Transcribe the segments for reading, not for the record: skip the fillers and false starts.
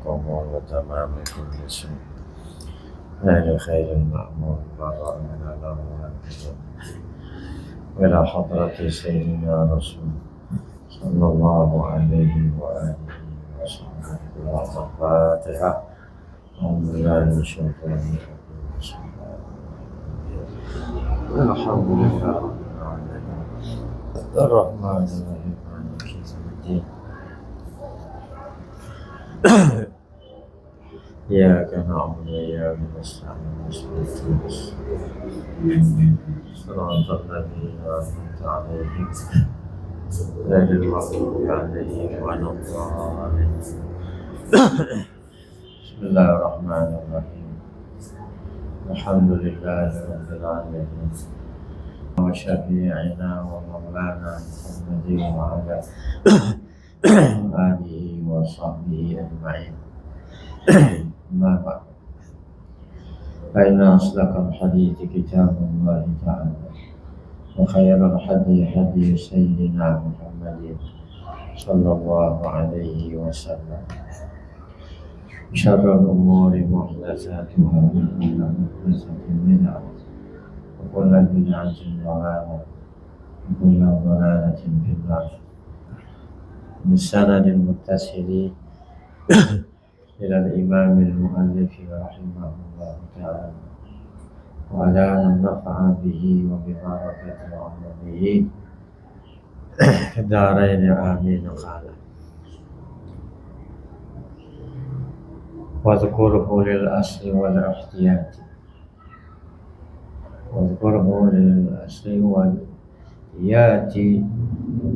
القبول وتمام كل سوء نال خير المأمول براء من الأمر إلى حضرة سيدنا رسول صلى الله عليه وآله وصحبه الفاتحة. أعوذ بالله من الشيطان الرجيم. الحمد لله رب العالمين الرحمن الرحيم مالك يوم الدين إياك نعبد وإياك نستعين صراط الذين أنعمت عليهم غير المغضوب عليهم ولا الضالين. بسم الله الرحمن الرحيم الحمد لله رب العالمين وشفيعنا ومولانا محمد وعلى آله وصحبه أجمعين. ما بعد فإن أصدق الحديث كتاب الله تعالى وخير الحديث هدي سيدنا محمد صلى الله عليه وسلم. شر الأمور محدثاتها وكل محدثة بدعة وكل بدعة ضلالة وكل ضلالة في النار. بالسند المتصل إلى الإمام المؤلف رحمه الله تعالى وعلى أن نفع به وببركة عمله في الدارين آمين. قال واذكره للأصل والاحتياط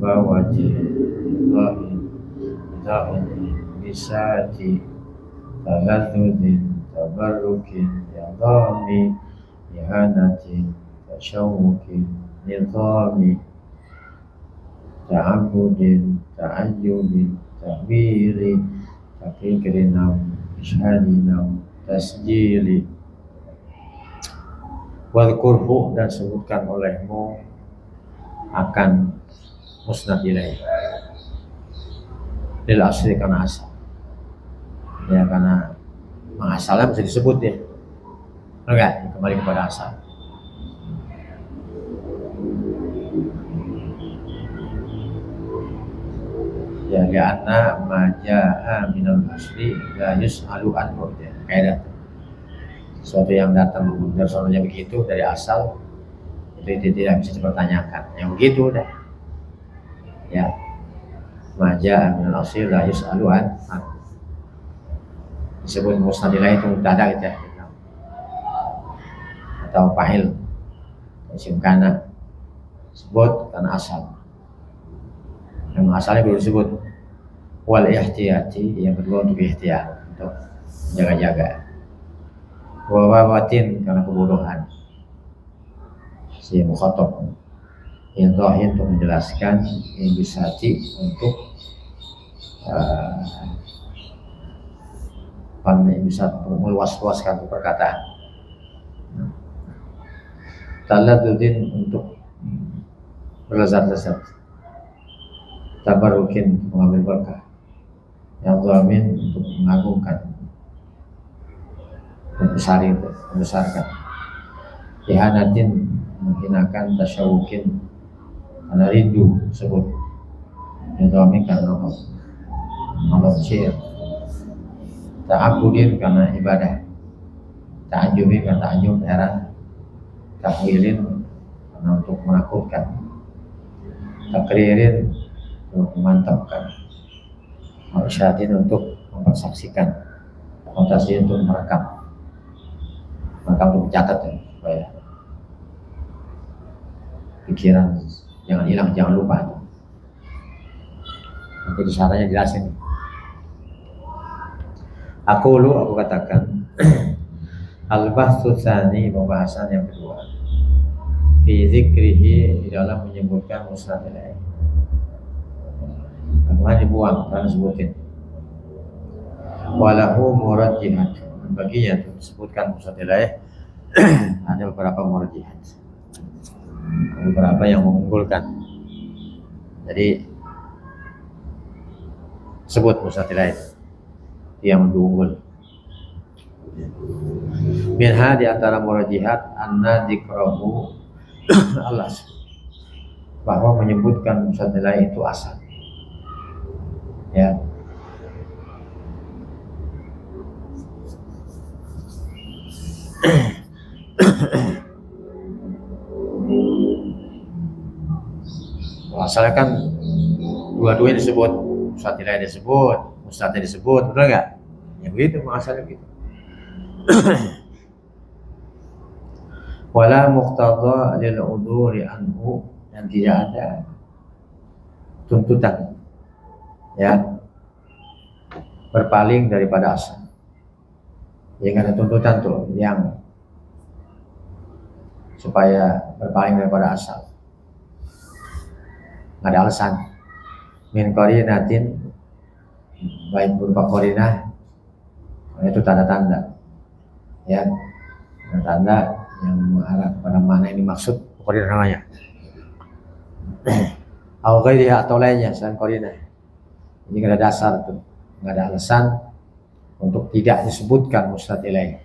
بوجه ظاهر بساعة تلذذ تبرك عظام إهانة تشوك نظام تعبد تعجب تغيير تفكر نوم إشهاد نوم tasjil. Wadhkurhu, dan sebutkan olehmu akan musnad ilaih lil asli, karena asal ya, karena asalnya bisa disebut ya, enggak, kembali kepada asal. Ya, karena maja'a minal asli la yus'alu anhu, ya, kaidah. Sesuatu yang datang dari begitu dari asal itu tidak bisa dipertanyakan, yang begitu udah ya. Maja'a minal asli la yus'alu anhu disebut musnad ilaih itu mubtada gitu ya, atau fa'il isim kana, sebut karena asal. Yang asalnya perlu disebut. Wal ihtiyati, yang kedua untuk ihtiyat, untuk jaga-jaga. Wawawatin, karena kebodohan si mukhatab. Yang zahir untuk menjelaskan, yang bisati untuk bisa meluas-luaskan perkataan. Taladudin, untuk berlezat-lezat. Tabarukin, mengambil berkah. Yang zamin, untuk mengagungkan, membesarkan. Ihanatin, menghinakan. Tasyawukin, karena rindu sebut. Yang zamin karena Allah syir. Ta'abudin, karena ibadah. Ta'ajubin, karena ta'ajub, heran. Tahwilin, karena untuk menakutkan. Takririn, untuk memantapkan. Masyadin, untuk mempersaksikan. Kontasi, untuk merekam untuk mencatat ya, supaya pikiran jangan hilang, jangan lupa. Nanti di sananya jelasin. Aku katakan al-bahthu tsani, pembahasan yang kedua, fi dzikrihi, di dalam menyebutkan musnad ilaih. Bagaimana dibuang karena sebutin. Walahu murajjihat, baginya untuk disebutkan musnad ilaih ada beberapa murajjihat, beberapa yang mengunggulkan. Jadi sebut musnad ilaih. yang unggul. Minha di antara murajihat anna dzikrahu Allah, bahwa menyebutkan mustatilai itu asal. Ya. Asalnya kan dua-duanya disebut, mustatilai disebut, mustatil disebut, betul nggak? Ya begitu asalnya gitu. Wala muqtada lil udhuri anhu, dan tidak ada tuntutan ya berpaling daripada asal. Yang ada tuntutan tuh yang supaya berpaling daripada asal. Nggak ada alasan. Min qarinatin, baik berupa qarinah, itu tanda-tanda ya, tanda yang mengarah pada mana ini maksud qarinah namanya. Atau lainnya selain qarinah. Jadi nggak ada dasar tuh, nggak ada alasan untuk tidak disebutkan mustatilai.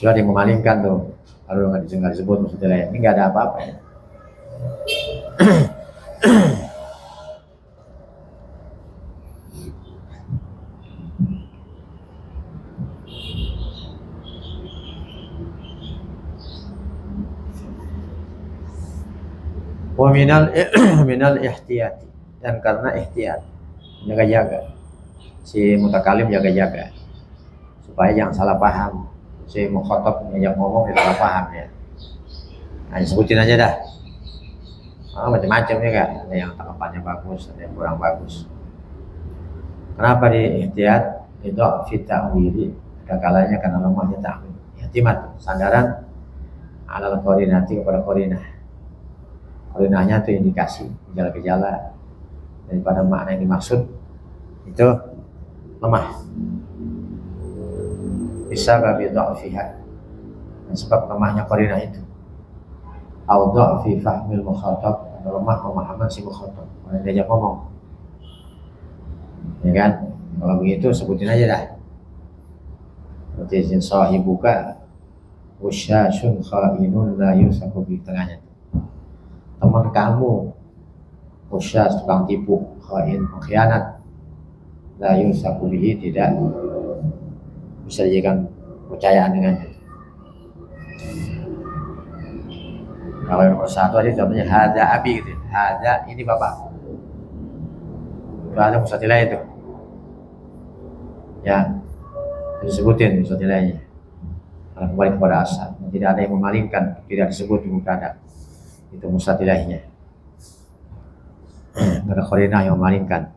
Sudah yang memalingkan tuh, kalau nggak disebut mustatilai, ini nggak ada apa-apa ya. Wa minal ihtiyati, dan karena ihtiyat, jaga-jaga, si mutakalim jaga-jaga supaya jangan salah paham, si mukhatab yang ngomong tidak salah paham ya. Nah, sebutin aja dah. Macam-macam ya kan, ada yang tanggapannya bagus, ada yang kurang bagus. Kenapa di ihtiyat? Itu fitah wiri, ada kalanya karena lemahnya ta'wil. Ihtimat, sandaran alal qarinati, kepada qarinah. Qarinahnya itu indikasi, gejala-gejala daripada makna yang dimaksud itu lemah. Bisa babi dha'fiha, dan sebab lemahnya qarinah itu. Au dha'fi fahmil mukhatab, atau lemah pemahaman si mukhatab, orang diajak ngomong. Ya kan? Kalau begitu sebutin aja dah. Seperti sahibuka usyasun khainun la yusaku, di tengahnya. Teman kamu usyas, tukang tipu, khain, pengkhianat, la yusaku bihi, tidak bisa dijadikan percayaan dengannya. Kalau yang nomor satu tadi contohnya hada abi gitu, hada ini bapak, itu ada mustatilai itu ya, disebutin mustatilainya. Kalau kembali kepada asal, tidak ada yang memalingkan, tidak disebut mubtada, itu mustatilainya. Nggak ada qarinah yang memalingkan.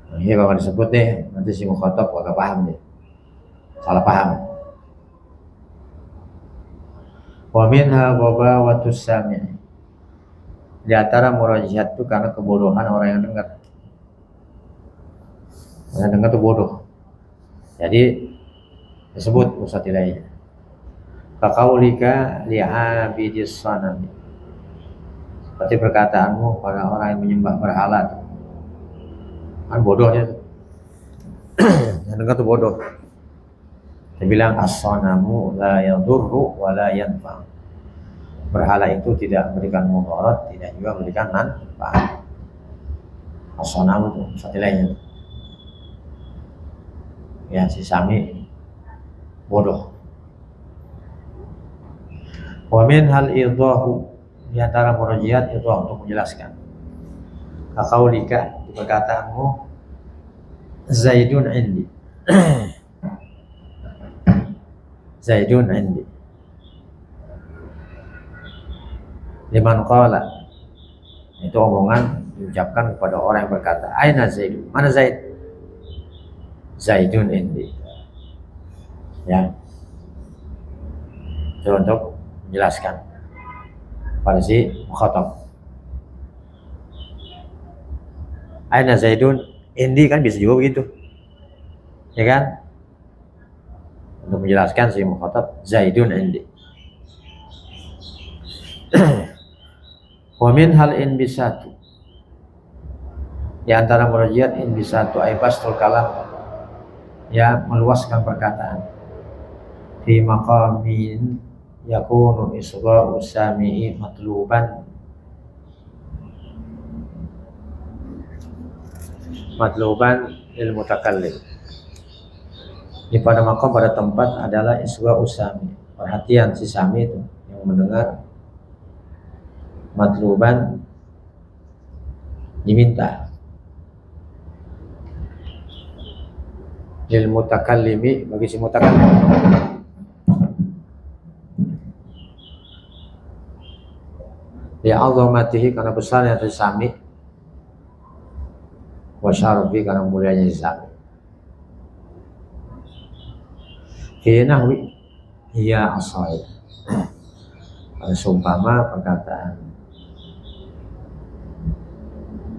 Nah, ini kalau disebut deh, nanti si mukhatab agak paham deh, salah paham. Wa minha ghabawatus sami', di antara murajihat itu karena kebodohan orang yang dengar. Orang yang dengar itu bodoh, jadi disebut mustatilainya. Kaqaulika li'abidis sanami, seperti perkataanmu pada orang yang menyembah berhala, kan bodoh dia tuh. Yang dengar tuh bodoh. Dia bilang as-sanamu la yadurru wa la yanfa', berhala itu tidak memberikan mudarat, tidak juga memberikan manfaat. As-sanamu itu mustatilainya. Ya, si sami bodoh. Wa min hal idahu, di antara murajiat itu untuk menjelaskan. Kaqaulika, perkataanmu Zaidun indi. Zaidun indi. Liman qala, itu omongan diucapkan kepada orang yang berkata, aina Zaidun, mana Zaid? Zaidun indi. Ya, itu untuk menjelaskan pada si mukhatab. Aina Zaidun indi, kan bisa juga begitu, ya kan? Untuk menjelaskan si mukhatab Zaidun indi. Wa min hal in bisatu, Di antara murjiat in bisa tu aibastul kalam, ya meluaskan perkataan. Fi maqamin yakunu isgha usami'i matluban lil mutakallim. Di pada maqam, pada tempat adalah isgha usami, perhatian si sami itu yang mendengar, matluban diminta, lil mutakallimi bagi si mutakallim, ya azamatihi karena besarnya si sami, wa syarafi karena mulianya si sami. Fi nahwi hiya asai, seumpama perkataan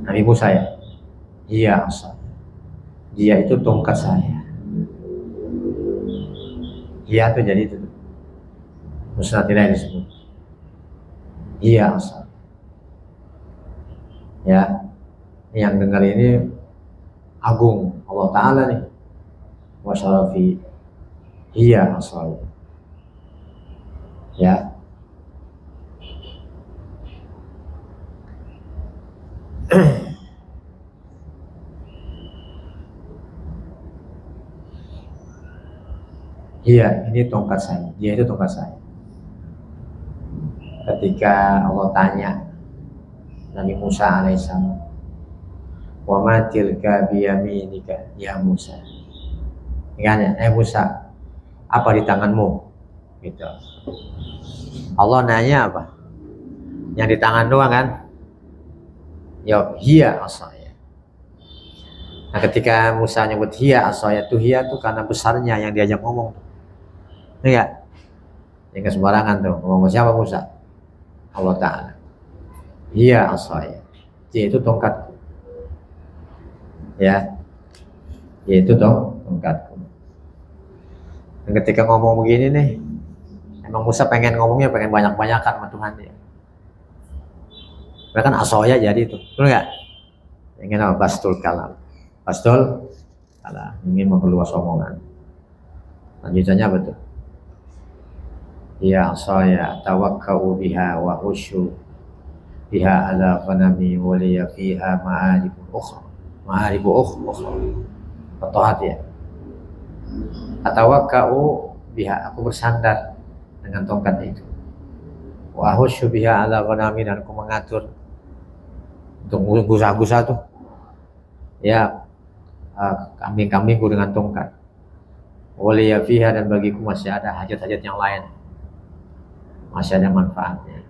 Nabi Musa, ya, hiya asai, dia itu tongkat saya. Hiya itu jadi itu musnad ilaih disebut hiya asai. Ya, yang dengar ini agung Allah Ta'ala nih, wa syarafi hiya asai. Ya, iya, ini tongkat saya, dia itu tongkat saya. Ketika Allah tanya Nabi Musa alaihissalam, wa ma tilka biyaminika ya Musa, kan ya, Musa, apa di tanganmu? Gitu. Allah nanya apa? Yang di tangan doang kan? Ya, hiya asaya. Nah, ketika Musa nyebut hiya asaya, tuh hiya tuh karena besarnya yang diajak ngomong. Enggak? Yang sembarangan tuh. Ngomong siapa Musa? Allah Ta'ala. Hiya asaya. Dia itu tongkatku. Ya. Dia itu tongkatku. Dan ketika ngomong begini nih, emang Musa pengen ngomongnya pengen banyak-banyakan sama Tuhan dia. Karena kan asaya jadi itu. Betul enggak? Ingin apa? Bastul kalam. Bastul kalam. Ingin memperluas omongan. Lanjutannya betul. Ya asaya tawakkau biha wa usyu biha ala ghanami wa liya fiha ma'aribu ukhra. Fatahat ya. Atawakkau biha, aku bersandar dengan tongkat itu. Wa usyu biha ala ghanami, dan aku mengatur untuk gusa-gusa tuh. Ya, kambing-kambingku dengan tongkat. Wa liya fiha, dan bagiku masih ada hajat-hajat yang lain. Masih ada manfaatnya.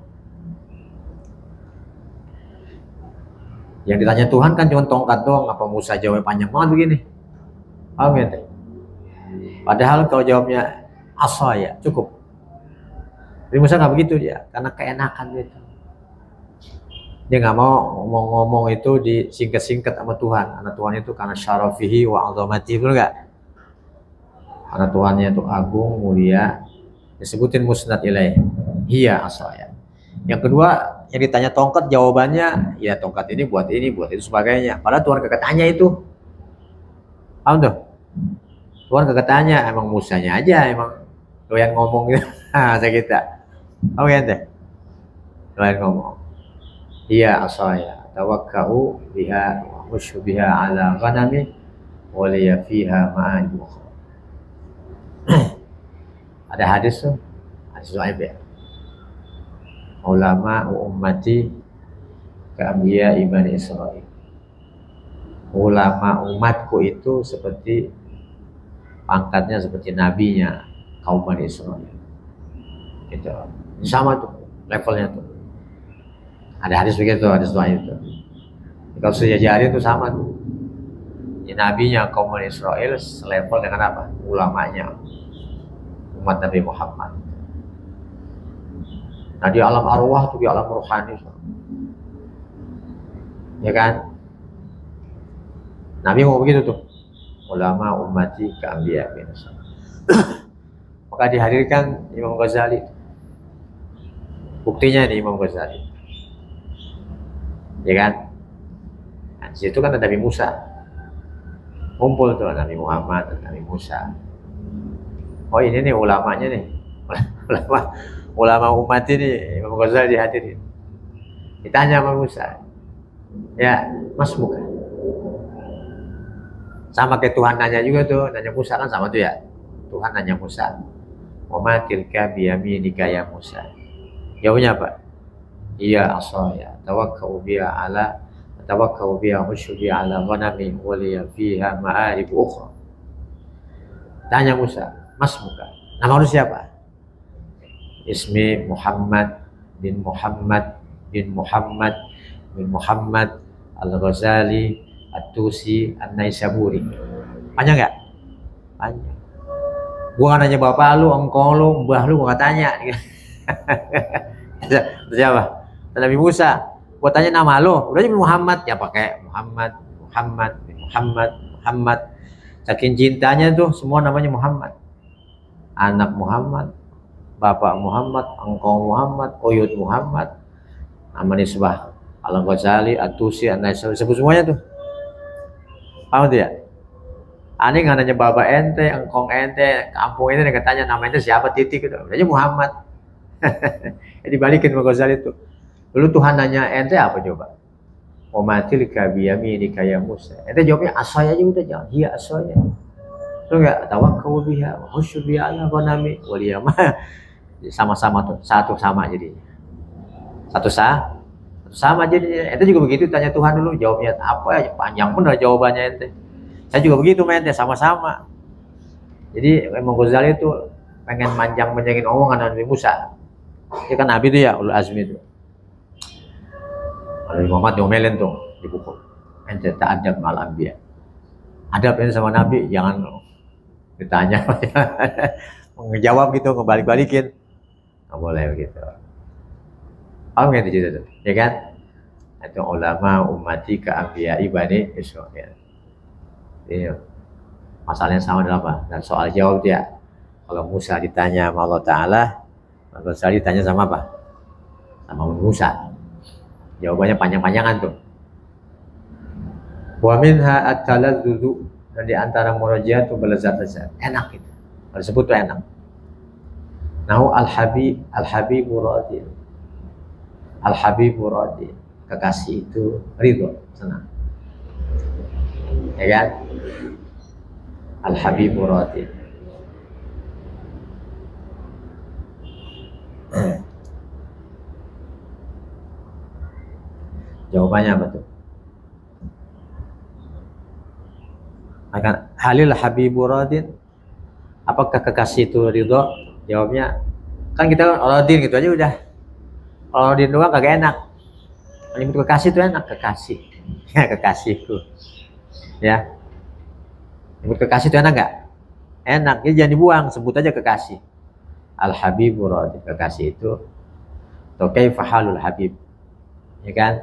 Yang ditanya Tuhan kan cuma tongkat doang, apa Musa jawabnya panjang banget begini? Paham ya? Padahal kalau jawabnya asaya cukup. Tapi Musa nggak begitu dia, karena keenakan gitu. Dia nggak mau ngomong-ngomong itu disingkat-singkat sama Tuhan. Karena Tuhan itu karena syarafihi wa azamatihi, betul nggak? Karena Tuhannya itu agung, mulia. Disebutin musnad ilaih. Hiya asaya. Yang kedua, yang ditanya tongkat, jawabannya ya tongkat ini buat itu sebagainya. Padahal Tuhan kagak tanya itu. Paham tuh? Tuhan kagak tanya, emang Musanya aja emang doyan ngomong gitu. Saya kita. Paham ya deh? Doyan ngomong. Hiya asaya tawakkau biha wa khusyu biha ala ghanami wa liya fiha ma'aribu. Ada hadis tuh, hadis dhaif ya. Ulama ummati ka'ambiya Bani Israil. Ulama umatku itu seperti pangkatnya seperti nabinya kaum Bani Israil. Gitu. Sama tuh levelnya tuh. Ada hadis begitu, hadis dhaif itu. Kalau sejajar itu sama tuh. Ya, nabinya kaum Bani Israil selevel dengan apa? Ulamanya umat Nabi Muhammad. Nah, di alam arwah tuh, di alam rohani, ya kan? Nabi mau begitu tuh, ulama ummati ka'ambiya bin Isa. Maka dihadirkan Imam Ghazali. Buktinya nih Imam Ghazali, ya kan? Nah, di situ kan ada Nabi Musa. Kumpul tuh Nabi Muhammad dan Nabi Musa. Oh ini nih ulamanya nih. ulama umat ini Imam Ghazali dihadirin. Ditanya sama Musa. Ya, Mas bukan. Sama kayak Tuhan nanya juga tuh, nanya Musa kan sama tuh ya. Tuhan nanya Musa. Wa ma tilka biyaminika ya Musa. Jawabnya apa? Iya asaya. Tawakkau biha husyu biha ala ghanami wa liya fiha ma'arib ukhra. Tanya Musa, Mas muka. Nama lu siapa? Ismi Muhammad bin Muhammad bin Muhammad bin Muhammad Al-Ghazali At-Tusi An-Naisaburi. Panjang nggak? Panjang. Gua nanya bapak lu, engkong lu, mbah lu, gua nggak tanya. Siapa? Nabi Musa. Gua tanya nama lu, udah jadi Muhammad, ya pakai Muhammad, Muhammad, Muhammad, Muhammad. Saking cintanya tuh semua namanya Muhammad. Anak Muhammad, bapak Muhammad, engkong Muhammad, Oyud Muhammad, nama nisbah Al-Ghazali, At-Tusi, An-Naisaburi, sebut semuanya tuh. Paham tidak? Aneh nggak nanya bapak ente, engkong ente, kampung ente, nggak tanya nama ente siapa titik gitu. Aja Muhammad. Dibalikin sama Ghazali itu. Dulu Tuhan nanya ente apa coba? Omatil kabiyami ini kaya Musa. Ente jawabnya asaya aja udah jangan. Iya asaya. Terus nggak tawakkau biha, husyu biha ala ghanami waliyama. Sama-sama tuh, satu sama jadinya. Satu sama jadinya. Ente juga begitu tanya Tuhan dulu, jawabnya apa ya? Panjang bener jawabannya ente. Saya juga begitu ente, sama-sama. Jadi Imam Ghazali itu pengen manjangin omongan Nabi Musa. Dia kan Nabi itu ya, Ulul Azmi itu. Nabi Muhammad diomelin tuh di buku. Ente ta'adab ma'al anbiya. Adab ini sama Nabi, jangan ditanya. Ngejawab gitu, ngebalik-balikin. Nggak boleh begitu. Paham nggak itu tuh? Ya kan? Itu ulama ummati ka anbiya'i bani Israil. Iya. Masalahnya sama adalah apa? Dan soal jawab dia. Kalau Musa ditanya sama Allah Ta'ala, maka saya ditanya sama apa? Sama Musa. Jawabannya panjang-panjangan tuh. Wa minha at-taladzudu, dan di antara murajaat itu belezat-lezat. Enak gitu. Kalau disebut tuh enak. Nahu al-habibu radin. Al-habibu radin. Kekasih itu ridho, senang. Ya kan? Al-habibu radin. Jawabannya apa tuh? Akan halil habibu radin. Apakah kekasih itu ridho? Jawabnya kan kita radin gitu aja udah. Kalau radin doang kagak enak. Menyebut kekasih itu enak, kekasih. Ya kekasihku. Ya. Menyebut kekasih itu enak enggak? Enak. Jadi jangan dibuang, sebut aja kekasih. Al habibu radin, kekasih itu. Atau kaifa halul habib. Ya kan?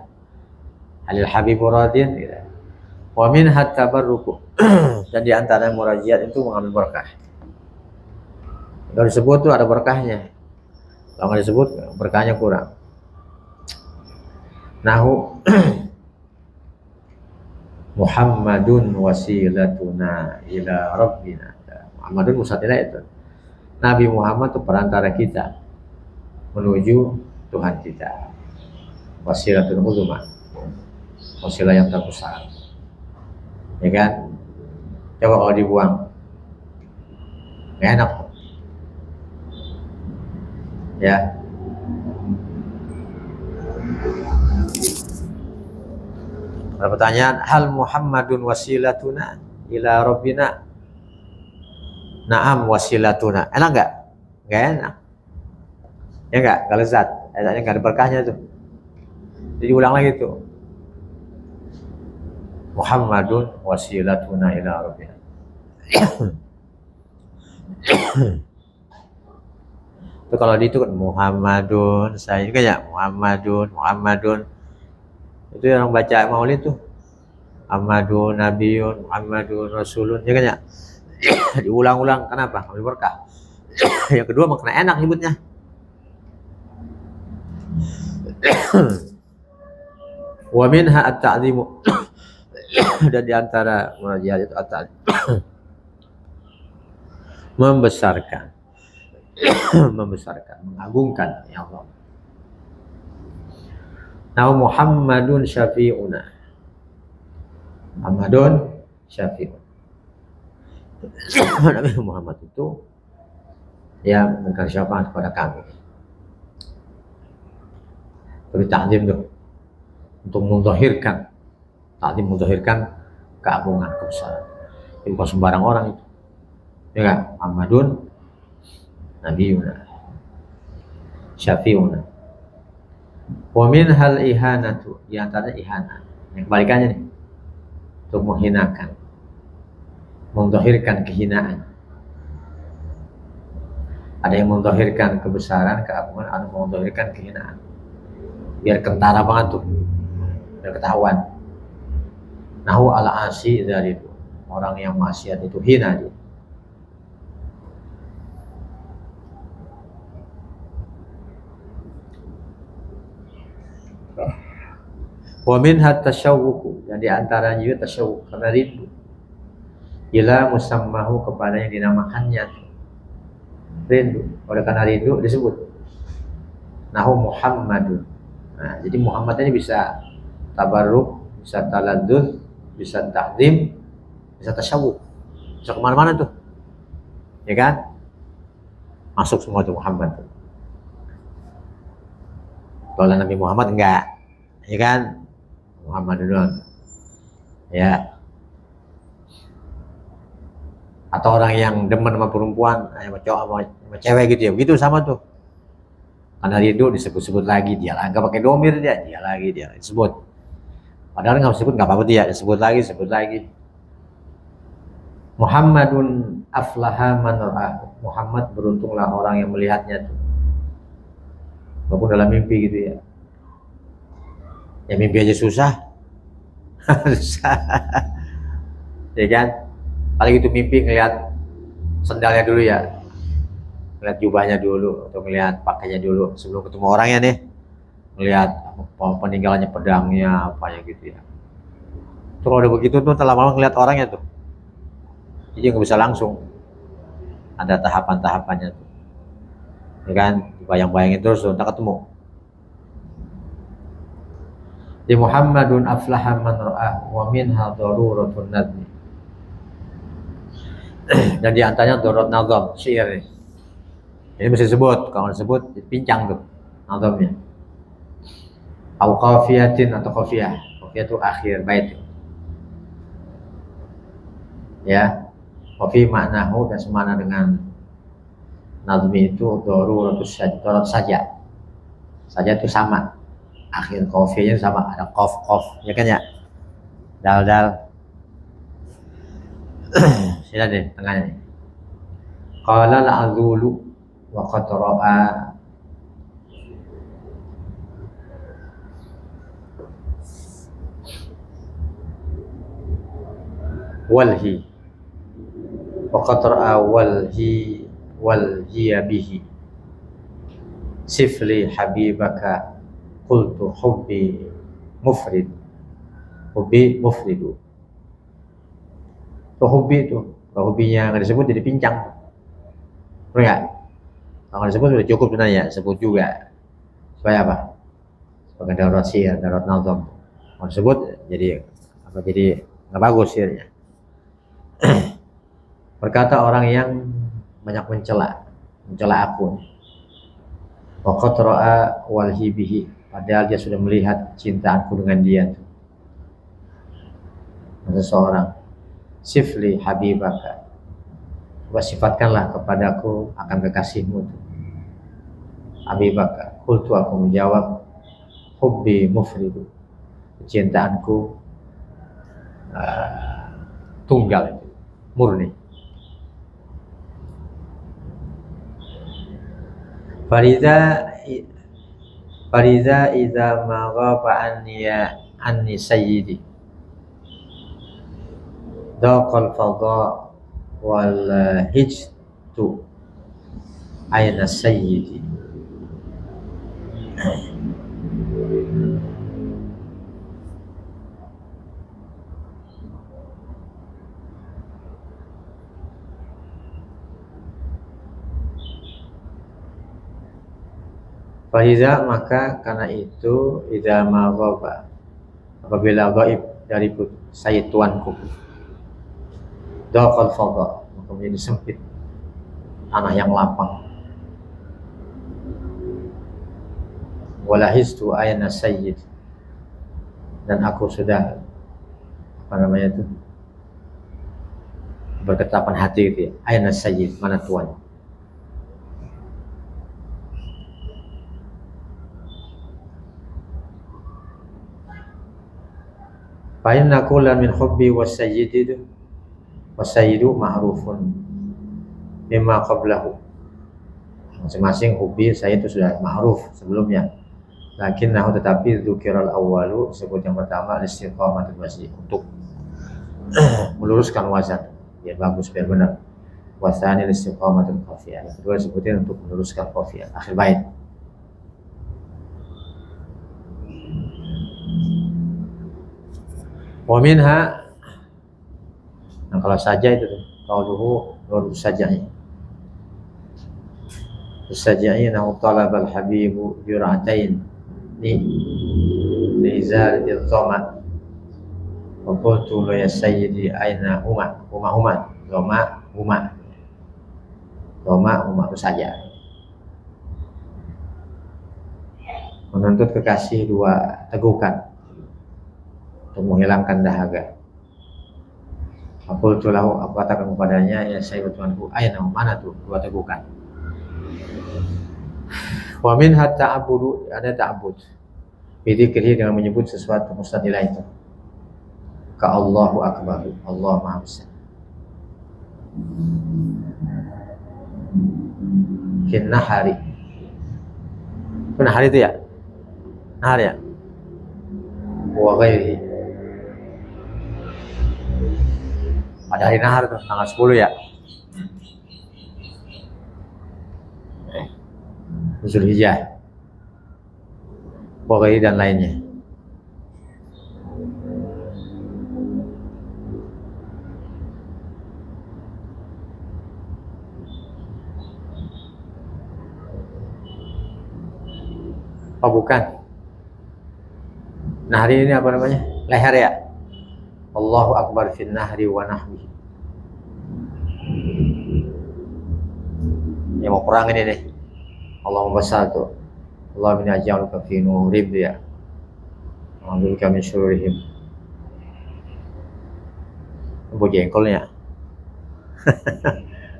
Halil habibu radin gitu. Wa min tabarruku. Dan di antara murajaat itu mengambil berkah. Kalau disebut tuh ada berkahnya. Kalau nggak disebut berkahnya kurang. Nahu Muhammadun wasilatuna ila rabbina. Muhammadun musatilah itu. Nabi Muhammad itu perantara kita menuju Tuhan kita. Wasilatul uzma. Wasilah yang terbesar. Ya kan? Coba kalau dibuang. Nggak enak. Ya. Ada pertanyaan, hal Muhammadun wasilatuna ila rabbina? Naam wasilatuna. Enak enggak? Enggak enak. Ya enggak? Enggak lezat. Enaknya enggak ada berkahnya tuh. Jadi ulang lagi tuh. Muhammadun wasilatuna ila rabbina. Itu kalau di itu kan Muhammadun, saya juga ya Muhammadun. Itu yang baca maulid tuh. Muhammadun Nabiun, Muhammadun Rasulun, ya kan ya? Diulang-ulang, kenapa? Ambil berkah. Yang kedua makna enak nyebutnya. Wa minha at-ta'zimu Dan di antara munajat itu membesarkan, membesarkan, mengagungkan ya Allah. Nah, Muhammadun syafi'una. Muhammadun syafi'un. Nabi Muhammad itu yang memberikan syafaat kepada kami. Beri ta'zim tuh untuk menzahirkan, ta'zim menzahirkan keagungan, kebesaran. Itu bukan sembarang orang itu. Ya kan? Muhammadun nabiyuna syafi'una. Wa min hal ihanatu, di antaranya ihana. Yang kebalikannya nih. Untuk menghinakan, menzahirkan kehinaan. Ada yang menzahirkan kebesaran, keagungan, ada yang menzahirkan kehinaan. Biar kentara banget tuh, biar ketahuan. Nahu ala asi dari itu, orang yang maksiat itu hina dia. Wa minha tasyawwuq, dan di antaranya juga tasyawwuq, karena rindu ila musammahu, kepada yang dinamakannya. Rindu, oleh karena rindu disebut nahu Muhammadun. Nah, jadi Muhammad ini bisa tabarruk, bisa taladzuz, bisa ta'zim, bisa tasyawwuq, bisa kemana-mana tuh, ya kan? Masuk semua tuh Muhammad tuh. Kalau Nabi Muhammad enggak, ya kan? Muhammad doang, ya. Atau orang yang demen sama perempuan, sama cowok, sama cewek gitu ya, begitu sama tuh. Karena rindu disebut-sebut lagi, dia lah nggak pakai domir, dia lagi dia disebut. Padahal nggak disebut nggak apa-apa, dia disebut lagi. Muhammadun aflaha man ra'ah. Muhammad beruntunglah orang yang melihatnya tuh, walaupun dalam mimpi gitu ya. Ya mimpi aja susah. Susah. Ya kan? Paling itu mimpi ngelihat sendalnya dulu ya. Ngelihat jubahnya dulu atau ngelihat pakainya dulu sebelum ketemu orangnya nih. Ngelihat peninggalannya, pedangnya, apa ya gitu ya. Terus udah begitu tuh lama-lama ngelihat orangnya tuh. Jadi nggak bisa langsung. Ada tahapan-tahapannya tuh. Ya kan? Bayang-bayangin terus tuh, entah ketemu. Di Muhammadun aflaha man ra'ah wa minha daruratun nadmi. Dan di antaranya darurat nazam, syair nih. Ini mesti disebut, kalau disebut pincang tuh nazamnya. Au qafiyatin atau qafiyah. Qafiyah itu akhir bait. Ya. Qafi maknahu dan semana dengan nazmi itu daruratus saja. Saja itu sama. Akhir qafiyahnya sama, ada qaf, ya kan ya? Dal. Sila deh tengahnya. Qala al-azulu wa qad ra'a walhi wa qad ra'a walhi bihi sifli habibaka qultu hubbi mufridu. Hubbi itu, kalau hobinya nggak disebut jadi pincang, betul nggak? Kalau nggak disebut sudah cukup sebenarnya, sebut juga supaya apa? Sebagai darurat syair, darurat nazam. Kalau disebut jadi apa? Jadi nggak bagus syairnya. Berkata orang yang banyak mencela aku. Wa qad ra'a walhi bihi, padahal dia sudah melihat cintaanku dengan dia tuh. Seseorang. Sifli habibaka, sifatkanlah kepadaku akan kekasihmu tuh. Habibaka, qultu, aku menjawab, hubbi mufridu, kecintaanku tunggal itu, murni. Fariza idza ma ghaba anni sayyidi daqal fadha wal hijtu ayna sayyidi. Fahiza maka karena itu idza maghaba apabila gaib dari saya tuanku daqal fadha maka menjadi sempit tanah yang lapang. Walahistu ayna sayyid dan aku sudah berketapan hati gitu ya, ayna sayyid mana tuan. Fa inna kullan min hubbi wasayyidu ma'rufun mimma qablahu. Masing-masing hobi saya itu sudah ma'ruf sebelumnya. Lakinnahu tetapi dzukiral awwalu sebut yang pertama istiqamatul wazn untuk meluruskan wazan biar bagus biar benar. Wasani istiqamatul qafiyah. Yang kedua disebutin untuk meluruskan qafiyah akhir bait. Wa minha nah kalau saja itu qauluhu nur sajai nahu talabal habibu jur'atain li izalatil dhama wa qultu ya sayyidi aina huma itu saja menuntut kekasih dua tegukan untuk menghilangkan dahaga. Aku katakan kepadanya ya saya tuanku ayana mana tuh dua tegukan. Wa min hatta abudu ada ta'bud. Bidzikri dengan menyebut sesuatu mustadilah itu. Ka Allahu akbar, Allah Maha Besar. Kinna hari. Pernah hari itu ya? Nahar ya? Wa ghairihi. Pada hari nahar tuh tanggal 10 ya. Zulhijjah. Pokoknya dan lainnya. Oh bukan. Nah hari ini apa namanya? Leher ya. Allahu akbar fin nahri wa nahwi. Ya mau kurang ini deh. Allahumma salatu. Allah min aj'aluka fi nurib ya. A'udzubika min syururihim. Jengkolnya.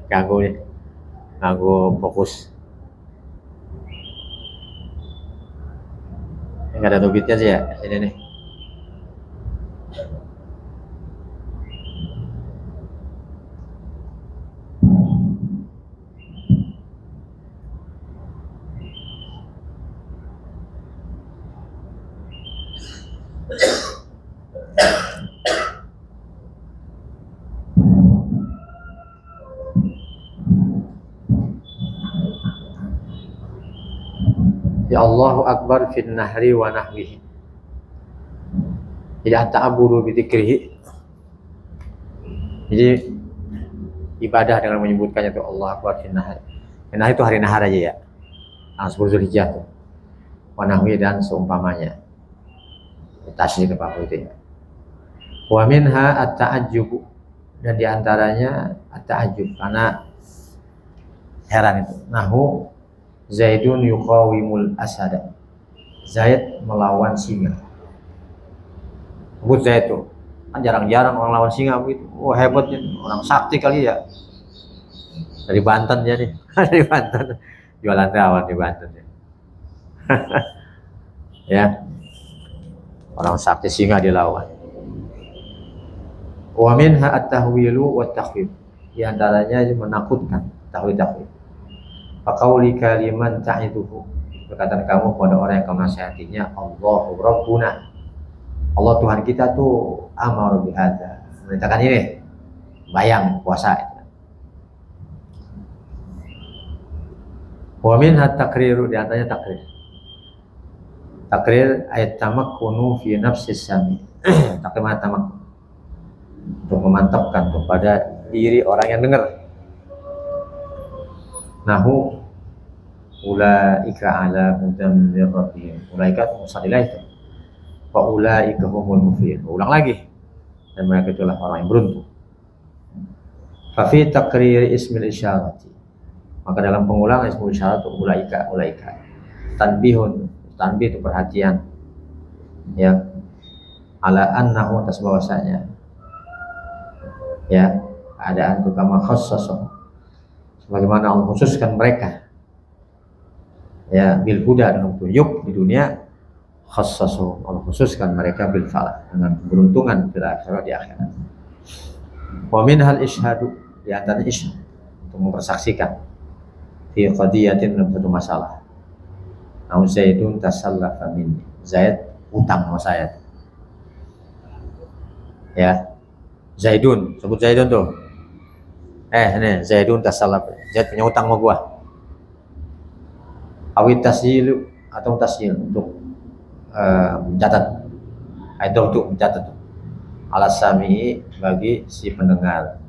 Ganggu nih. Ganggu fokus. Enggak ada tubitnya sih ya. Ini nih. Ya Allahu akbar fin nahri wa nahwihi. Jadi at-ta'abburu bi dzikrihi. Jadi ibadah dengan menyebutkannya itu Allah akbar fin nahri. Nah itu hari nahar aja ya. Tanggal 10 Zulhijjah tuh. Wa nahwi dan seumpamanya. Tasydid apa itu ya. Wa minha at-ta'ajjub dan diantaranya at-ta'ajjub karena heran itu. Nahu Zaidun yuqawimul asada. Zaid melawan singa. Sebut Zaid tuh. Kan jarang-jarang orang lawan singa begitu. Oh hebatnya, orang sakti kali ya. Dari Banten dia nih. Dari Banten. Jualan rawon di Banten ya. Ya. Orang sakti singa dilawan. Wa minha at-tahwilu wa takhwif. Di antaranya menakutkan, tahwil. Faqauli kaliman ta'iduhu. Perkataan kamu kepada orang yang kamu nasihatinya, Allahu Rabbuna. Allah Tuhan kita tuh amaru bihadza. Memerintahkan ini. Bayang puasa itu. Wa minha takriru di antaranya takrir. Takrir ayat tamakkunu fi nafsis sami. Takrir mana tamakkun? Untuk memantapkan kepada diri orang yang dengar. Nahu ulaika ala hudan min rabbihim. Ulaika musadilah itu. Wa ulaika humul muflihun. Ulang lagi. Dan mereka itulah orang yang beruntung. Fa fi taqrir ismil isyarati. Maka dalam pengulangan ismul isyarat ulaika. Tanbih itu perhatian. Ya. Ala annahu atas bahwasanya. Ya, keadaan itu kama khassasa. Sebagaimana Allah khususkan mereka. Ya, bil huda dengan petunjuk di dunia, khassasu Allah khususkan mereka bil falah dengan keberuntungan di akhirat Wa min hal ishadu di antara isyhad untuk mempersaksikan fi qadiyatin dalam satu masalah. Namun Zaidun tasallafa minni. Zaid utang sama saya. Ya. Zaidun, sebut Zaidun tuh. Ini Zaidun tasallafa. Zaid punya utang sama gua. Awit tasyilu atau tasyil untuk mencatat itu untuk mencatat ala sami bagi si pendengar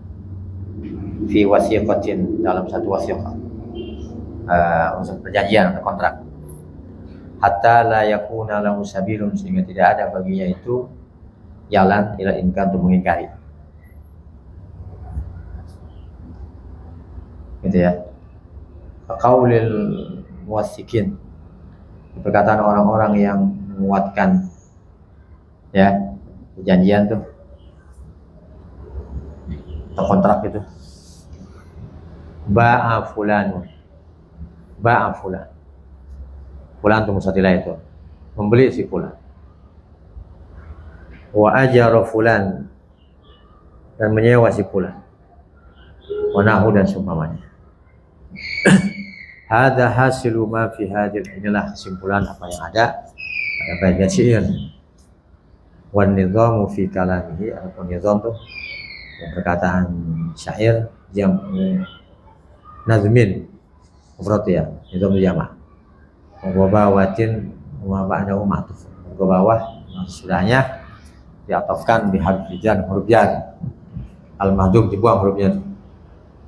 fi wasiqatin dalam satu wasiqah untuk perjanjian atau kontrak hatta la yakuna lahu sabilun sehingga tidak ada baginya itu jalan ila ingkar untuk mengingkari gitu ya qaulil muwasikin perkataan orang-orang yang menguatkan ya perjanjian tuh atau kontrak itu ba'a fulan fulan tuh musatilah itu membeli si fulan wa ajara fulan dan menyewa si fulan wa nahu dan seumpamanya. Hadza hasilu ma fi hadil, inilah kesimpulan apa yang ada pada bait syair. Wan nizamu fi kalamihi, atau nizam tuh perkataan syair jam nazmin mufrad ya, nizam jama'. Wa bawatin wa ba'dahu ma'tuf. Ke bawah sudahnya diatofkan di huruf jar. Al-mahdhuf dibuang hurufnya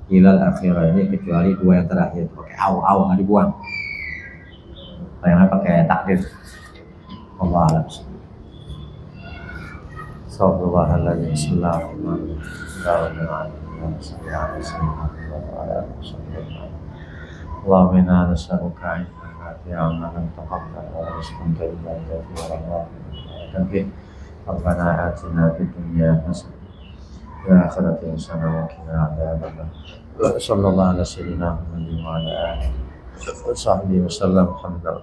ilal akhirah ini kecuali dua yang terakhir pakai au nggak dibuang. Yang pakai takdir. Allah alam. Subhanallah. Allahumma inna nas'aluka ilman nafi'an taqabbal wa rizqan tayyiban wa Rabbana atina fid dunya hasanah wa fil akhirati hasanah wa qina adzabannar. Sallallahu alaihi wasallam wa ala alihi wa sahbihi wasallam. Alhamdulillah.